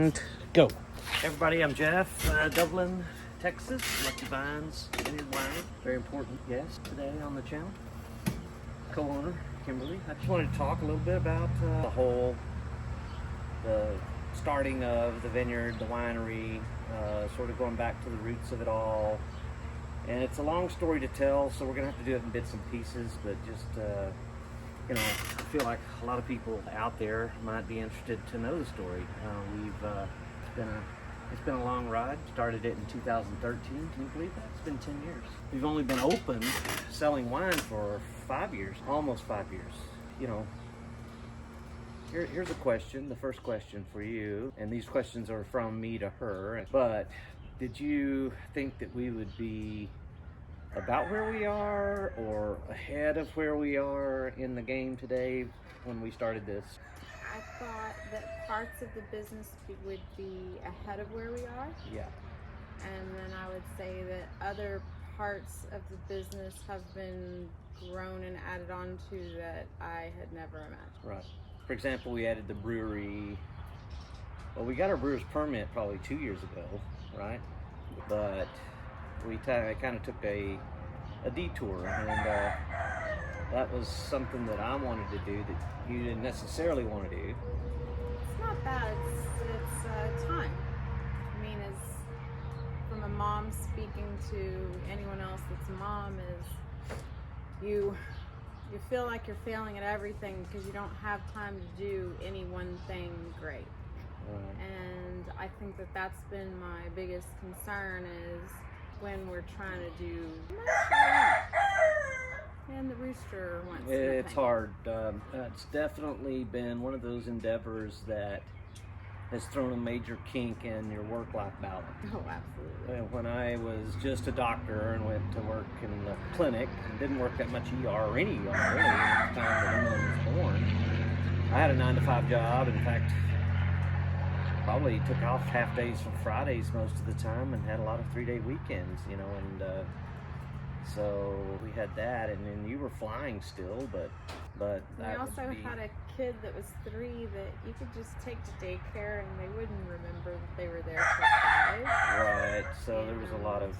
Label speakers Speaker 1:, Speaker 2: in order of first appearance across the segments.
Speaker 1: And go. Everybody, I'm Jeff, Dublin, Texas, Lucky Vines Vineyard Winery. Very important guest today on the channel. Co-owner, Kimberly. I just wanted to talk a little bit about the starting of the vineyard, the winery, sort of going back to the roots of it all. And it's a long story to tell, so we're going to have to do it in bits and pieces, but just, I feel like a lot of people out there might be interested to know the story. It's been a long ride. Started it in 2013. Can you believe that? It's been 10 years. We've only been open selling wine for 5 years, almost 5 years. Here's a question, the first question for you, and these questions are from me to her, but did you think that we would be about where we are or ahead of where we are in the game today when we started this?
Speaker 2: I thought that parts of the business would be ahead of where we are.
Speaker 1: Yeah.
Speaker 2: And then I would say that other parts of the business have been grown and added on to that I had never imagined.
Speaker 1: Right. For example, we added the brewery. Well, we got our brewer's permit probably 2 years ago, right? But we kind of took a detour, and that was something that I wanted to do that you didn't necessarily want to do.
Speaker 2: It's not bad. It's time. I mean, as from a mom speaking to anyone else that's a mom, is you feel like you're failing at everything because you don't have time to do any one thing great. And I think that that's been my biggest concern is when we're trying to do and the rooster wants to
Speaker 1: It's hard. It's definitely been one of those endeavors that has thrown a major kink in your work-life balance.
Speaker 2: Oh, absolutely.
Speaker 1: When I was just a doctor and went to work in the clinic and didn't work that much ER or any ER really at the time that Emily was born, I had a 9-to-5 job. In fact, probably took off half days from Fridays most of the time and had a lot of 3-day weekends, and so we had that, and then you were flying still, but
Speaker 2: we also had a kid that was 3 that you could just take to daycare and they wouldn't remember that they were there for 5.
Speaker 1: Right, so there was a lot of,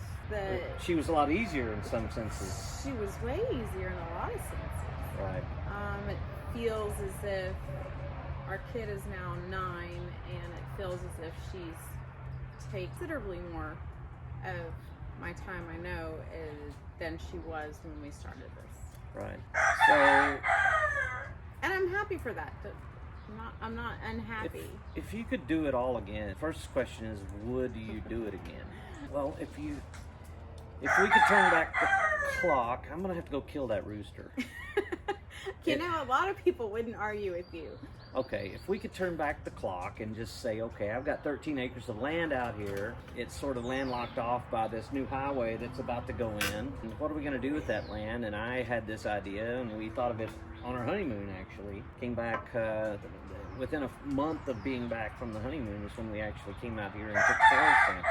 Speaker 1: she was a lot easier in some senses.
Speaker 2: She was way easier in a lot of senses.
Speaker 1: Right.
Speaker 2: It feels as if our kid is now 9, and it feels as if she's taken considerably more of my time, I know, than she was when we started this.
Speaker 1: Right. So,
Speaker 2: and I'm happy for that. I'm not unhappy.
Speaker 1: If you could do it all again, first question is, would you do it again? Well, if we could turn back the clock, I'm gonna have to go kill that rooster.
Speaker 2: A lot of people wouldn't argue with you.
Speaker 1: Okay, if we could turn back the clock and just say, okay, I've got 13 acres of land out here. It's sort of landlocked off by this new highway that's about to go in. And what are we going to do with that land? And I had this idea, and we thought of it on our honeymoon, actually. Came back within a month of being back from the honeymoon is when we actually came out here and took soil samples.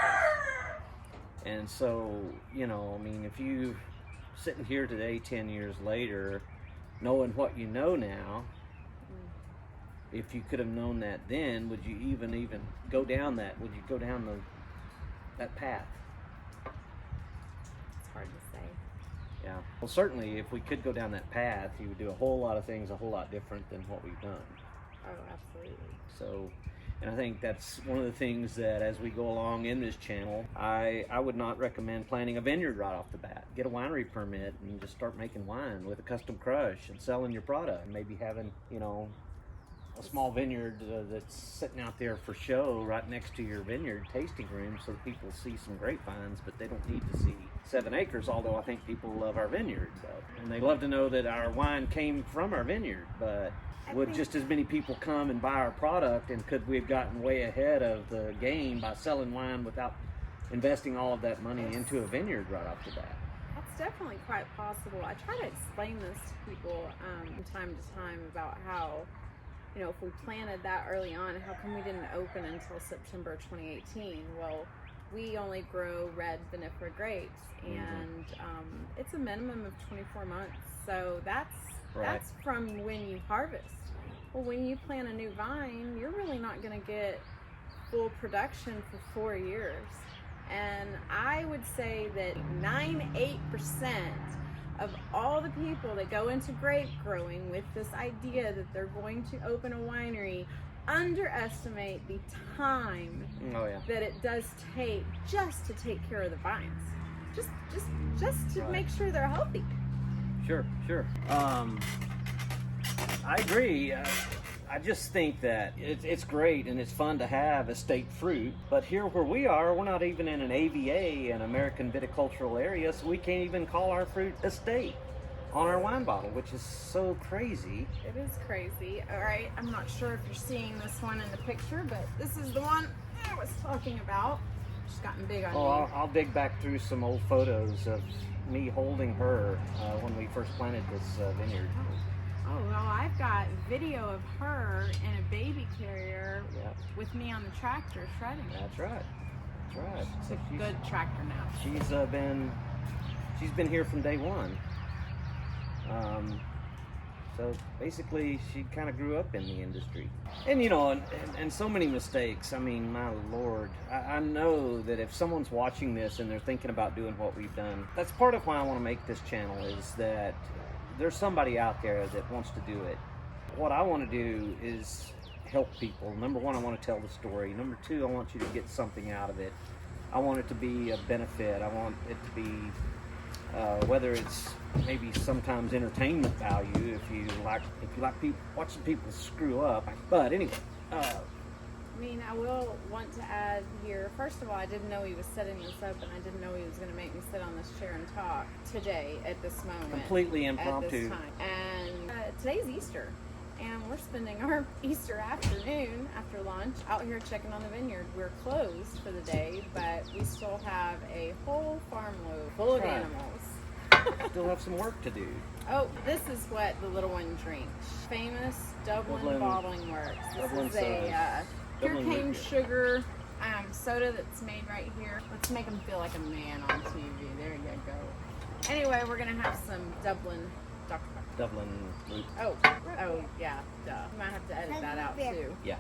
Speaker 1: And so, if you sitting here today 10 years later, knowing what you know now, if you could have known that then, would you even go down that? Would you go down that path?
Speaker 2: It's hard to say.
Speaker 1: Yeah. Well, certainly, if we could go down that path, you would do a whole lot of things a whole lot different than what we've done.
Speaker 2: Oh, absolutely.
Speaker 1: So, and I think that's one of the things that as we go along in this channel, I would not recommend planting a vineyard right off the bat. Get a winery permit and just start making wine with a custom crush and selling your product. And maybe having, a small vineyard that's sitting out there for show right next to your vineyard tasting room so that people see some grapevines, but they don't need to see 7 acres, although I think people love our vineyard. And they love to know that our wine came from our vineyard, but would just as many people come and buy our product, and could we have gotten way ahead of the game by selling wine without investing all of that money into a vineyard right off the bat?
Speaker 2: That's definitely quite possible. I try to explain this to people from time to time about how, if we planted that early on, how come we didn't open until September 2018? Well, we only grow red vinifera grapes, and it's a minimum of 24 months. So that's from when you harvest. Well, when you plant a new vine, you're really not going to get full production for 4 years. And I would say that 98% of all the people that go into grape growing with this idea that they're going to open a winery underestimate the time that it does take just to take care of the vines. Just to make sure they're healthy.
Speaker 1: Sure. I agree. I just think that it's great and it's fun to have estate fruit, but here where we are, we're not even in an AVA, an American viticultural area, so we can't even call our fruit estate on our wine bottle, which is so crazy.
Speaker 2: It is crazy. All right, I'm not sure if you're seeing this one in the picture, but this is the one I was talking about. She's gotten big on me.
Speaker 1: I'll dig back through some old photos of me holding her when we first planted this vineyard.
Speaker 2: Oh, well, I've got video of her in a baby carrier with me on the tractor shredding.
Speaker 1: That's right.
Speaker 2: She's a good tractor now.
Speaker 1: She's been here from day one. So basically, she kind of grew up in the industry. And, and so many mistakes. I mean, my Lord. I know that if someone's watching this and they're thinking about doing what we've done, that's part of why I want to make this channel, is that there's somebody out there that wants to do it. What I want to do is help people. Number one, I want to tell the story. Number two, I want you to get something out of it. I want it to be a benefit. I want it to be whether it's maybe sometimes entertainment value if you like people watching people screw up. But anyway,
Speaker 2: I mean, I will want to add here, first of all, I didn't know he was setting this up, and I didn't know he was going to make me sit on this chair and talk today at this moment.
Speaker 1: Completely impromptu.
Speaker 2: At this time. And today's Easter, and we're spending our Easter afternoon after lunch out here checking on the vineyard. We're closed for the day, but we still have a whole farm load full of animals.
Speaker 1: Still have some work to do.
Speaker 2: Oh, this is what the little one drinks. Famous Dublin Bottling Works. This is a pure cane sugar soda that's made right here. Let's make him feel like a man on TV. There you go. Anyway, we're gonna have some Dublin Dr. Pepper.
Speaker 1: Dublin Loop.
Speaker 2: Oh yeah, duh. You might have to edit that out too.
Speaker 1: Yeah.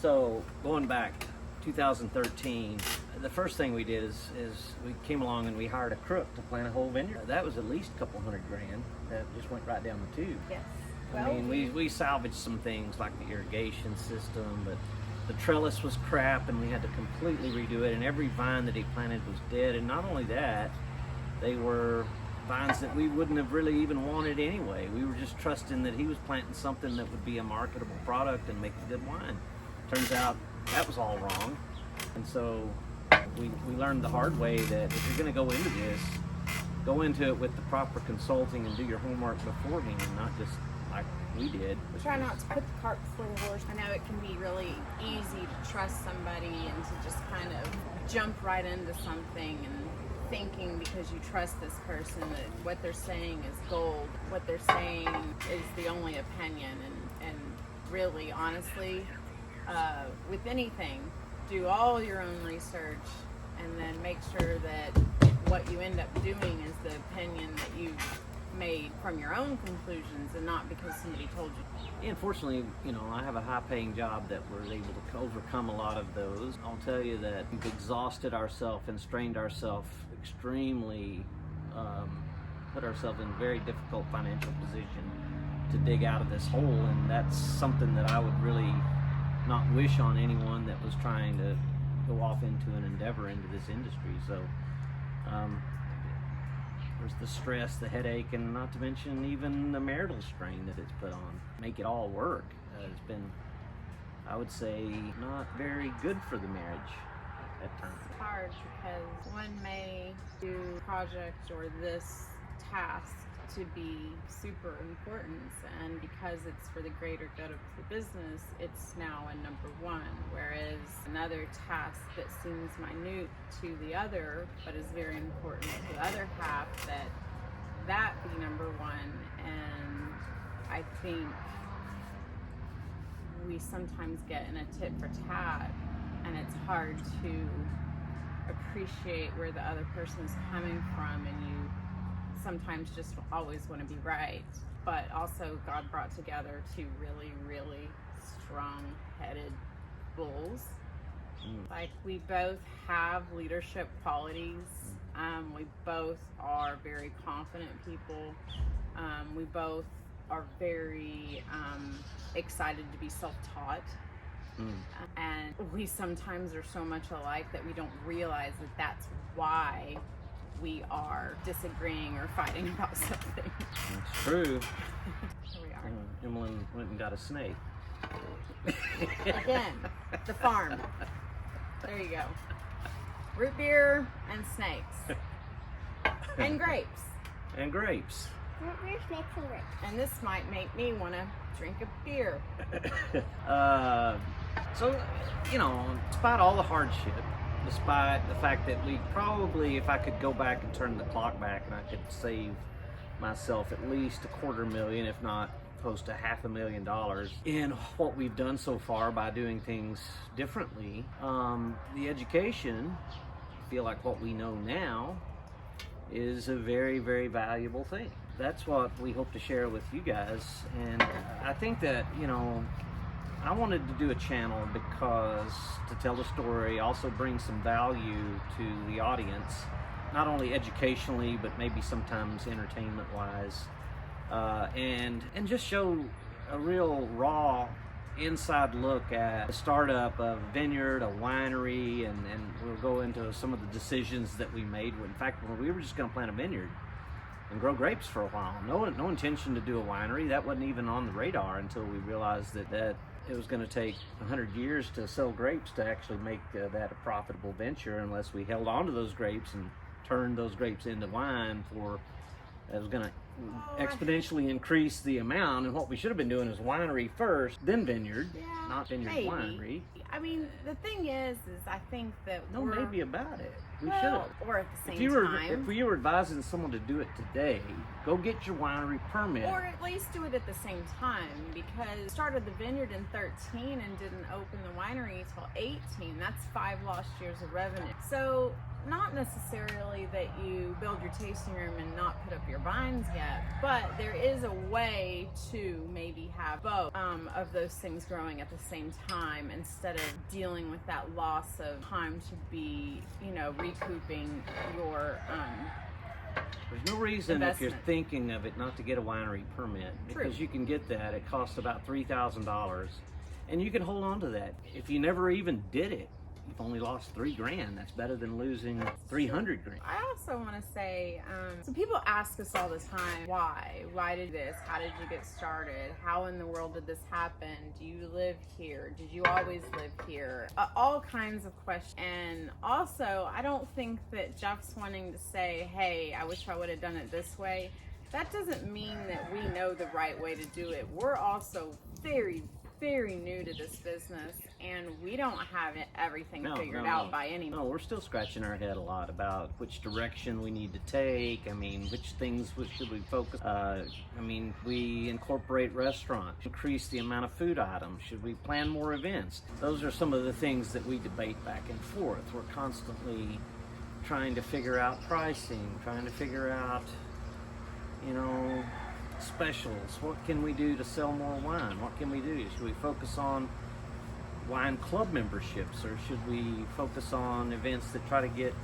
Speaker 1: So going back 2013, the first thing we did is we came along and we hired a crook to plant a whole vineyard. That was at least a couple $100,000. That just went right down the tube.
Speaker 2: Yes.
Speaker 1: I mean, we salvaged some things like the irrigation system, but the trellis was crap and we had to completely redo it, and every vine that he planted was dead. And not only that, they were vines that we wouldn't have really even wanted anyway. We were just trusting that he was planting something that would be a marketable product and make a good wine. Turns out that was all wrong. And so we learned the hard way that if you're going to go into this, go into it with the proper consulting and do your homework beforehand, and not just like we did.
Speaker 2: We try not to put the cart before the horse. I know it can be really easy to trust somebody and to just kind of jump right into something and thinking because you trust this person that what they're saying is gold. What they're saying is the only opinion, and really, honestly, with anything, do all your own research and then make sure that what you end up doing is the opinion that you've made from your own conclusions and not because somebody told you.
Speaker 1: Yeah, unfortunately, I have a high-paying job that we're able to overcome a lot of those. I'll tell you that we've exhausted ourselves and strained ourselves extremely, put ourselves in a very difficult financial position to dig out of this hole, and that's something that I would really not wish on anyone that was trying to go off into an endeavor into this industry. So there's the stress, the headache, and not to mention even the marital strain that it's put on. Make it all work. It's been, I would say, not very good for the marriage at times.
Speaker 2: It's hard because one may do a project or this task to be super important, and because it's for the greater good of the business, it's now a number one, whereas another task that seems minute to the other but is very important to the other half, that be number one. And I think we sometimes get in a tit for tat, and it's hard to appreciate where the other person is coming from, and you sometimes just always want to be right. But also, God brought together two really, really strong-headed bulls Like, we both have leadership qualities. We both are very confident people. We both are very excited to be self-taught. And we sometimes are so much alike that we don't realize that that's why we are disagreeing or fighting about something.
Speaker 1: That's true.
Speaker 2: Here we are.
Speaker 1: Emmeline went and got a snake.
Speaker 2: Again, the farm. There you go. Root beer and snakes. And grapes.
Speaker 1: And grapes.
Speaker 3: Root beer, snakes, and grapes.
Speaker 2: And this might make me want to drink a beer.
Speaker 1: So, you know, despite all the hardship, despite the fact that we probably, if I could go back and turn the clock back, and I could save myself at least $250,000, if not close to $500,000 in what we've done so far by doing things differently. The education, I feel like what we know now, is a very, very valuable thing. That's what we hope to share with you guys. And I think that, you know, I wanted to do a channel because to tell the story, also bring some value to the audience, not only educationally, but maybe sometimes entertainment wise, and just show a real raw inside look at the startup of a vineyard, a winery, and we'll go into some of the decisions that we made. In fact, when we were just going to plant a vineyard and grow grapes for a while, no intention to do a winery. That wasn't even on the radar until we realized that it was going to take 100 years to sell grapes to actually make that a profitable venture, unless we held on to those grapes and turned those grapes into wine. It was going to exponentially increase the amount, and what we should have been doing is winery first, then vineyard, not vineyard,
Speaker 2: maybe.
Speaker 1: winery.
Speaker 2: I mean, the thing is I think that
Speaker 1: No,
Speaker 2: we're,
Speaker 1: maybe about it. We
Speaker 2: well,
Speaker 1: should have.
Speaker 2: or at the same
Speaker 1: If you
Speaker 2: time,
Speaker 1: were advising someone to do it today, go get your winery permit.
Speaker 2: or at least do it at the same time, because started the vineyard in 13 and didn't open the winery until 18. That's 5 lost years of revenue. So not necessarily that you build your tasting room and not put up your vines yet, but there is a way to maybe have both of those things growing at the same time, instead of dealing with that loss of time to be, you know, recouping your
Speaker 1: There's no reason
Speaker 2: investment.
Speaker 1: if you're thinking of it not to get a winery permit, because
Speaker 2: True.
Speaker 1: you can get that. It costs about $3,000, and you can hold on to that. If you never even did it, you've only lost $3,000. That's better than losing $300,000.
Speaker 2: I also want to say, so people ask us all the time, why did this? How did you get started? How in the world did this happen? Do you live here? Did you always live here? All kinds of questions. And also, I don't think that Jeff's wanting to say, hey, I wish I would have done it this way. That doesn't mean that we know the right way to do it. We're also very, very new to this business, and we don't have everything figured out by any means.
Speaker 1: No, we're still scratching our head a lot about which direction we need to take. I mean, which things should we focus? I mean, we incorporate restaurants, increase the amount of food items. Should we plan more events? Those are some of the things that we debate back and forth. We're constantly trying to figure out pricing, trying to figure out, you know, specials. What can we do to sell more wine? What can we do? Should we focus on wine club memberships, or should we focus on events that try to get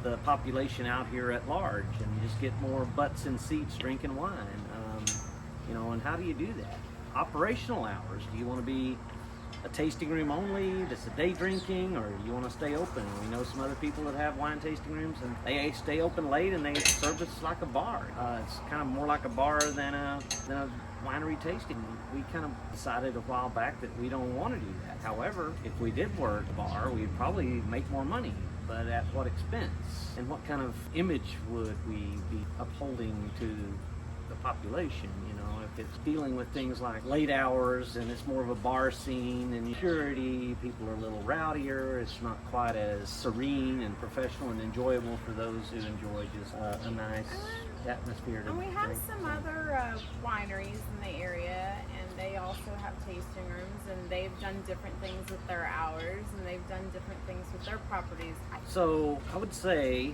Speaker 1: the population out here at large and just get more butts in seats drinking wine? You know, and how do you do that? Operational hours. Do you want to be a tasting room only that's a day drinking, or you want to stay open? We know some other people that have wine tasting rooms and they stay open late and they service like a bar. It's kind of more like a bar than a winery tasting. We kind of decided a while back that we don't want to do that. However, if we did work a bar, we'd probably make more money, but at what expense? And what kind of image would we be upholding to the population? You know, if it's dealing with things like late hours and it's more of a bar scene and purity, people are a little rowdier, it's not quite as serene and professional and enjoyable for those who enjoy just a nice atmosphere.
Speaker 2: And we have some other wineries in the area, and they also have tasting rooms, and they've done different things with their hours, and they've done different things with their properties.
Speaker 1: So I would say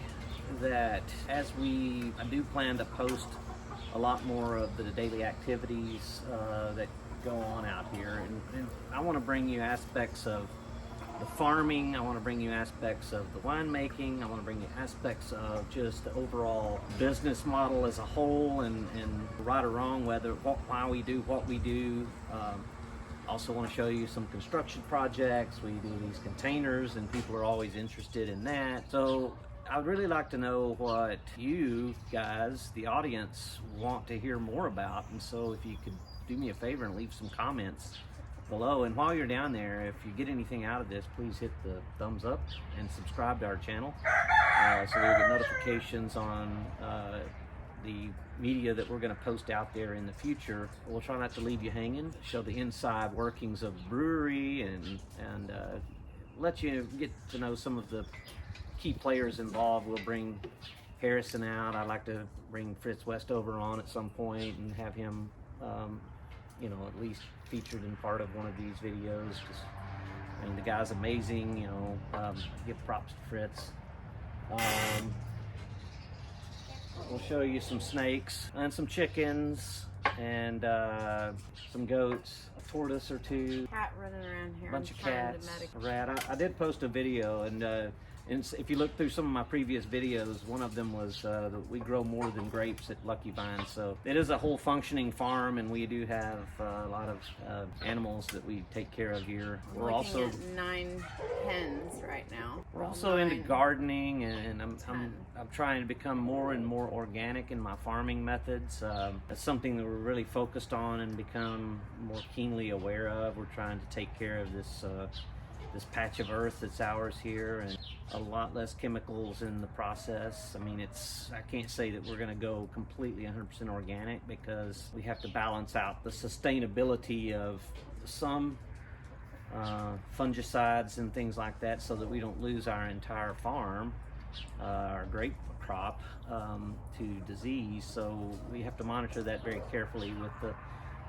Speaker 1: that as I do plan to post a lot more of the daily activities that go on out here, and I want to bring you aspects of the farming. I want to bring you aspects of the winemaking. I want to bring you aspects of just the overall business model as a whole, and right or wrong, why we do what we do. Also want to show you some construction projects. We do these containers and people are always interested in that. So I'd really like to know what you guys, the audience, want to hear more about. And so if you could do me a favor and leave some comments below. And while you're down there, if you get anything out of this, please hit the thumbs up and subscribe to our channel so you'll get notifications on the media that we're going to post out there in the future. We'll try not to leave you hanging, show the inside workings of the brewery, and let you get to know some of the key players involved. We'll bring Harrison out. I'd like to bring Fritz Westover on at some point and have him you know, at least featured in part of one of these videos. Just, I mean, the guy's amazing, you know. Give props to Fritz. We'll show you some snakes and some chickens and some goats, a tortoise or two,
Speaker 2: Cat running around here.
Speaker 1: a bunch of cats, a rat. I did post a video, and if you look through some of my previous videos, one of them was that we grow more than grapes at Lucky Vines. So it is a whole functioning farm, and we do have a lot of animals that we take care of here.
Speaker 2: We're also at 9 hens right now.
Speaker 1: We're also into gardening, and I'm trying to become more and more organic in my farming methods. That's something that we're really focused on and become more keenly aware of. We're trying to take care of this patch of earth that's ours here, and a lot less chemicals in the process. I mean, I can't say that we're going to go completely 100% organic, because we have to balance out the sustainability of some fungicides and things like that, so that we don't lose our entire farm, our grape crop, to disease. So we have to monitor that very carefully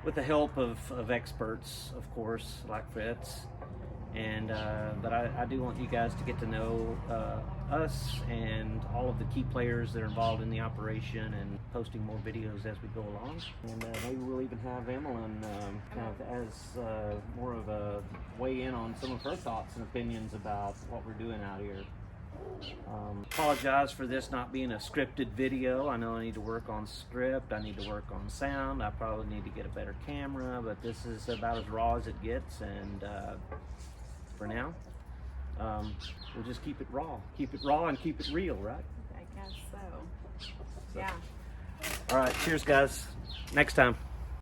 Speaker 1: with the help of experts, of course, like Fritz. And but I do want you guys to get to know us and all of the key players that are involved in the operation, and posting more videos as we go along. And maybe we'll even have Emmeline kind of as more of a weigh in on some of her thoughts and opinions about what we're doing out here. Apologize for this not being a scripted video. I know I need to work on script, I need to work on sound, I probably need to get a better camera, but this is about as raw as it gets. And for now, we'll just keep it raw and keep it real, right?
Speaker 2: I guess so. Yeah.
Speaker 1: All right, cheers guys, next time.